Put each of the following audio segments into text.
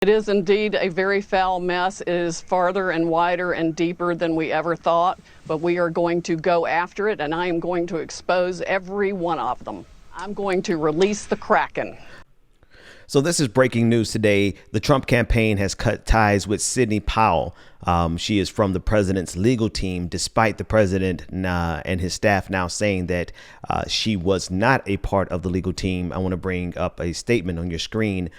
It is indeed a very foul mess. It is farther and wider and deeper than we ever thought, but we are going to go after it, and I am going to expose every one of them. I'm going to release the Kraken. So this is breaking news today. The Trump campaign has cut ties with Sidney Powell. She is from the president's legal team, despite the president and his staff now saying that she was not a part of the legal team. I want to bring up a statement on your screen.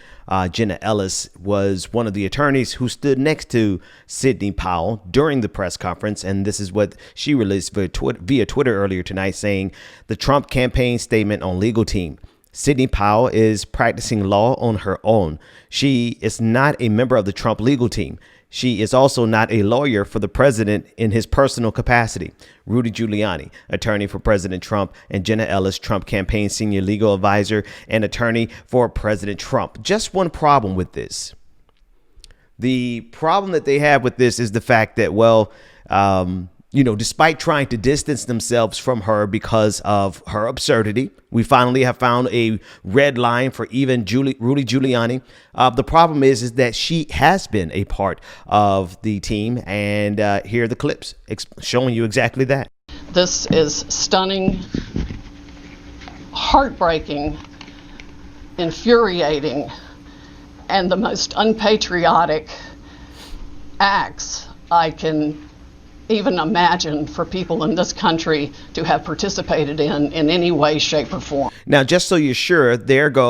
Jenna Ellis was one of the attorneys who stood next to Sidney Powell during the press conference. And this is what she released via Twitter earlier tonight, saying the Trump campaign statement on legal team. Sidney Powell is practicing law on her own. She is not a member of the Trump legal team. She is also not a lawyer for the president in his personal capacity. Rudy Giuliani, attorney for President Trump, and Jenna Ellis, Trump campaign senior legal advisor and attorney for President Trump. Just one problem with this. The problem that they have with this is the fact that, well, despite trying to distance themselves from her because of her absurdity, we finally have found a red line for even Rudy Giuliani. The problem is that she has been a part of the team. And here are the clips showing you exactly that. This is stunning, heartbreaking, infuriating, and the most unpatriotic acts I can even imagine for people in this country to have participated in any way, shape, or form. Now, just so you're sure, there's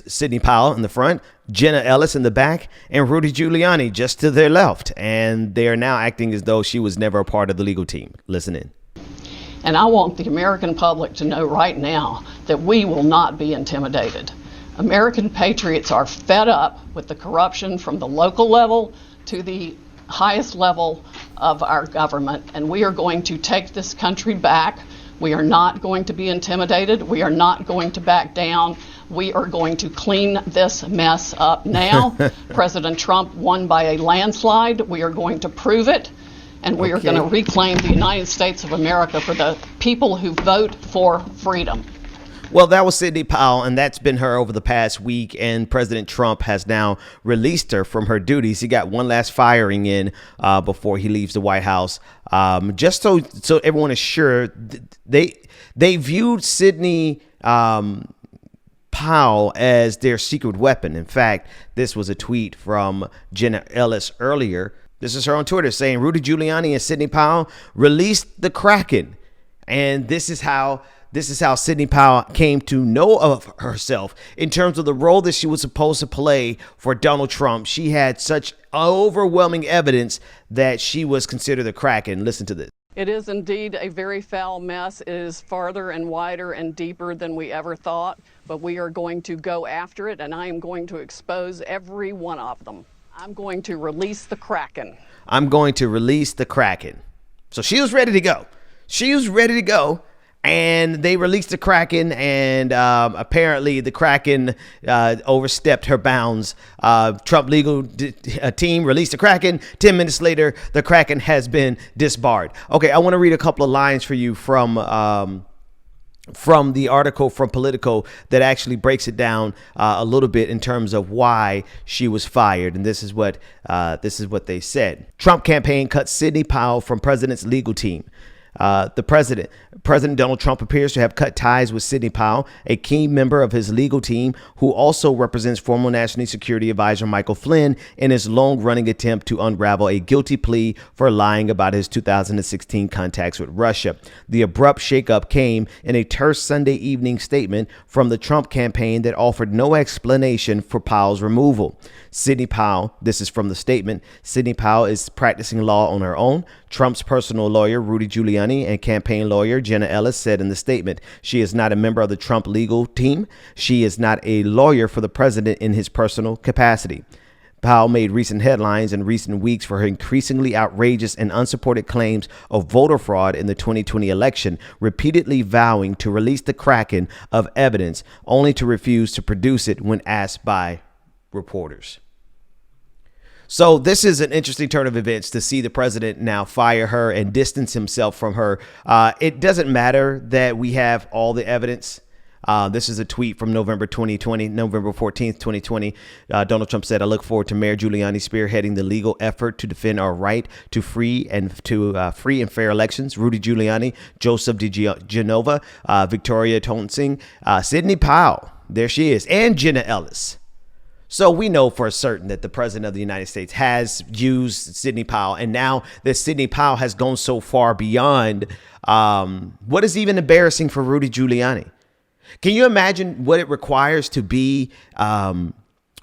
Sidney Powell in the front, Jenna Ellis in the back, and Rudy Giuliani just to their left. And they are now acting as though she was never a part of the legal team. Listen in. And I want the American public to know right now that we will not be intimidated. American patriots are fed up with the corruption from the local level to the highest level of our government, and we are going to take this country back. We are not going to be intimidated. We are not going to back down. We are going to clean this mess up now. President Trump won by a landslide. We are going to prove it, and we are going to reclaim the United States of America for the people who vote for freedom. Well, that was Sidney Powell, and that's been her over the past week. And President Trump has now released her from her duties. He got one last firing in before he leaves the White House. Just so everyone is sure, they viewed Sidney Powell as their secret weapon. In fact, this was a tweet from Jenna Ellis earlier. This is her on Twitter saying Rudy Giuliani and Sidney Powell released the Kraken. And this is how Sidney Powell came to know of herself in terms of the role that she was supposed to play for Donald Trump. She had such overwhelming evidence that she was considered a Kraken. Listen to this. It is indeed a very foul mess. It is farther and wider and deeper than we ever thought, but we are going to go after it, and I am going to expose every one of them. I'm going to release the Kraken. I'm going to release the Kraken. So she was ready to go. She was ready to go. And they released the Kraken, and apparently the Kraken overstepped her bounds. Trump legal team released the Kraken. 10 minutes later, the Kraken has been disbarred. Okay, I want to read a couple of lines for you from the article from Politico that actually breaks it down a little bit in terms of why she was fired. And this is what they said. Trump campaign cuts Sidney Powell from president's legal team. President Donald Trump appears to have cut ties with Sidney Powell, a key member of his legal team who also represents former National Security Advisor Michael Flynn in his long-running attempt to unravel a guilty plea for lying about his 2016 contacts with Russia. The abrupt shakeup came in a terse Sunday evening statement from the Trump campaign that offered no explanation for Powell's removal. Sidney Powell, this is from the statement, Sidney Powell is practicing law on her own. Trump's personal lawyer, Rudy Giuliani, and campaign lawyer, Jenna Ellis, said in the statement, she is not a member of the Trump legal team. She is not a lawyer for the president in his personal capacity. Powell made recent headlines in recent weeks for her increasingly outrageous and unsupported claims of voter fraud in the 2020 election, repeatedly vowing to release the Kraken of evidence, only to refuse to produce it when asked by reporters. So this is an interesting turn of events to see the president now fire her and distance himself from her. It doesn't matter that we have all the evidence. This is a tweet from November 14th, 2020. Donald Trump said, "I look forward to Mayor Giuliani spearheading the legal effort to defend our right to free and fair elections. Rudy Giuliani, Joseph DiGenova, Victoria Toensing, Sidney Powell," there she is, and Jenna Ellis. So we know for certain that the president of the United States has used Sidney Powell. And now that Sidney Powell has gone so far beyond what is even embarrassing for Rudy Giuliani. Can you imagine what it requires to be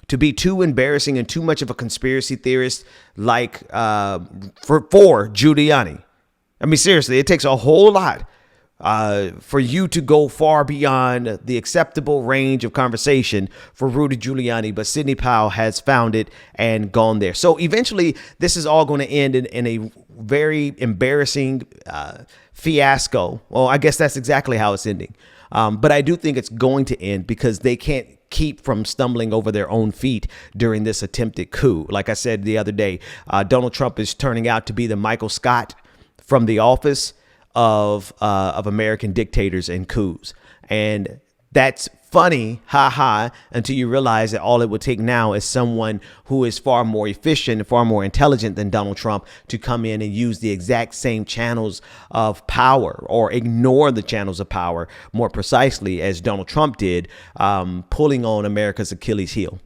too embarrassing and too much of a conspiracy theorist like for Giuliani? I mean, seriously, it takes a whole lot for you to go far beyond the acceptable range of conversation for Rudy Giuliani, but Sidney Powell has found it and gone there. So eventually this is all going to end in a very embarrassing fiasco. Well, I guess that's exactly how it's ending. But I do think it's going to end because they can't keep from stumbling over their own feet during this attempted coup. Like I said the other day, Donald Trump is turning out to be the Michael Scott from The Office of American dictators and coups. And that's funny, until you realize that all it would take now is someone who is far more efficient, far more intelligent than Donald Trump to come in and use the exact same channels of power, or ignore the channels of power more precisely as Donald Trump did, pulling on America's Achilles heel.